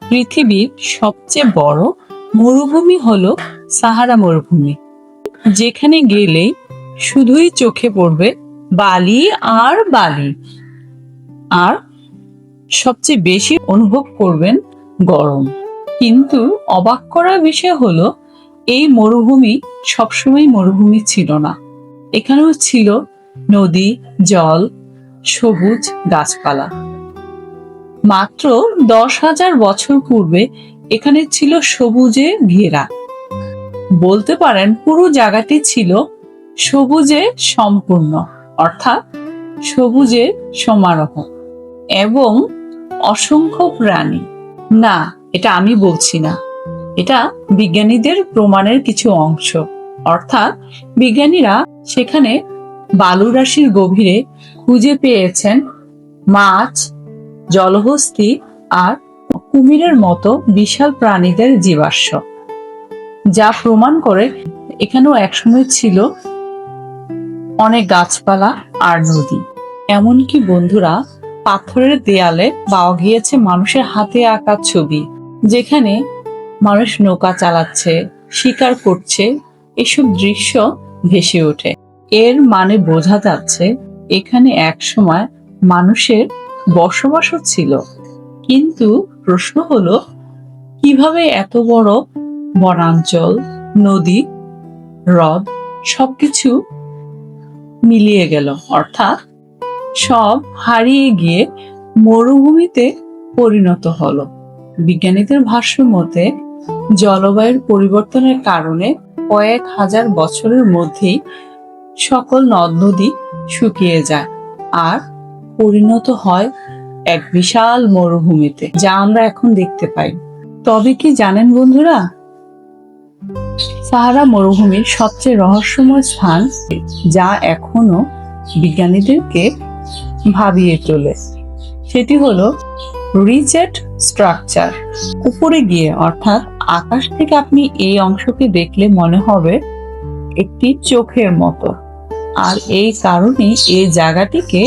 পৃথিবীর সবচেয়ে বড় মরুভূমি হলো সাহারা মরুভূমি, যেখানে গেলে শুধুই চোখে পড়বে বালি আর বালি। আর সবচেয়ে বেশি অনুভব করবেন গরম। কিন্তু অবাক করার বিষয় হলো এই মরুভূমি সবসময় মরুভূমি ছিল না। এখানেও ছিল নদী, জল, সবুজ গাছপালা। মাত্র 10,000 বছর পূর্বে এখানে ছিল সবুজে ঘেরা। বলতে পারেন পুরো জায়গাটি ছিল সবুজে সম্পূর্ণ, অর্থাৎ সবুজের সমারোহ এবং অসংখ্য প্রাণী। না, এটা আমি বলছি না, এটা বিজ্ঞানীদের প্রমাণের কিছু অংশ। অর্থাৎ বিজ্ঞানীরা সেখানে বালুরাশির গভীরে খুঁজে পেয়েছেন মাছ, জলহস্তী আর কুমিরের মতো বিশাল প্রাণীদের জীবাশ্ম, যা প্রমাণ করে এখানেও একসময় ছিল অনেক গাছপালা আর নদী। এমনকি বন্ধুরা, পাথরের দেয়ালে পাওয়া গিয়েছে মানুষের হাতে আঁকা ছবি, যেখানে মানুষ নৌকা চালাচ্ছে, শিকার করছে। এসব দৃশ্য ভেসে ওঠে। এর মানে বোঝা যাচ্ছে এখানে একসময় মানুষের বসবাসও ছিল। কিন্তু প্রশ্ন হলো, কিভাবে এত বড় বনাঞ্চল, নদী, হ্রদ সবকিছু মিলিয়ে গেল, অর্থাৎ সব হারিয়ে গিয়ে মরুভূমিতে পরিণত হলো? বিজ্ঞানীদের ভাষ্য মতে জলবায়ুর পরিবর্তনের কারণে কয়েক হাজার বছরের মধ্যেই সকল নদ নদী শুকিয়ে যায় আর পরিণত হয় এক বিশাল মরুভূমিতে, যা আমরা এখন দেখতে পাই। তবে কি জানেন বন্ধুরা, সাহারা মরুভূমির সবচেয়ে রহস্যময় স্থান, যা এখনো বিজ্ঞানীদেরকে ভাবিয়ে তোলে, সেটি হলো রিজেট স্ট্রাকচার। উপরে গিয়ে, অর্থাৎ আকাশ থেকে আপনি এই অংশকে দেখলে মনে হবে একটি চোখের মতো। আর এই কারণে এই জায়গাটিকে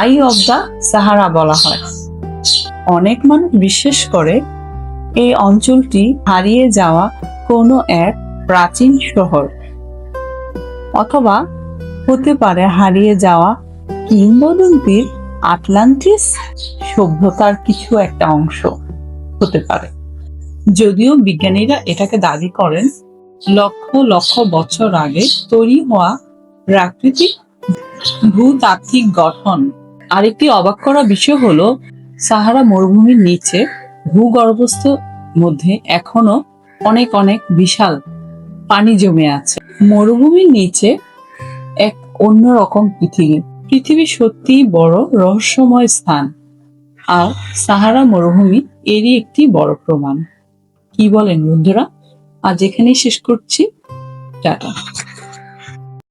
আই অফ দা সাহারা বলা হয়। অনেক মানুষ বিশ্বাস করে এই অঞ্চলটি হারিয়ে যাওয়া কোনো এক প্রাচীন শহর, অথবা হতে পারে হারিয়ে যাওয়া কিংবদন্তির আটলান্টিস সভ্যতার কিছু একটা অংশ হতে পারে। যদিও বিজ্ঞানীরা এটাকে দাবি করেন লক্ষ লক্ষ বছর আগে তৈরি হওয়া প্রাকৃতিক ভূতাত্ত্বিক গঠন। আরেকটি অবাক করা বিষয় হলো, সাহারা মরুভূমির নিচে ভূগর্ভস্থ মধ্যে এখনো অনেক অনেক বিশাল পানি জমে আছে। মরুভূমির নিচে এক অন্যরকম পৃথিবী। পৃথিবী সত্যিই বড় রহস্যময় স্থান, আর সাহারা মরুভূমি এরই একটি বড় প্রমাণ। কি বলেন বন্ধুরা? আজ এখানেই শেষ করছি। টাটা।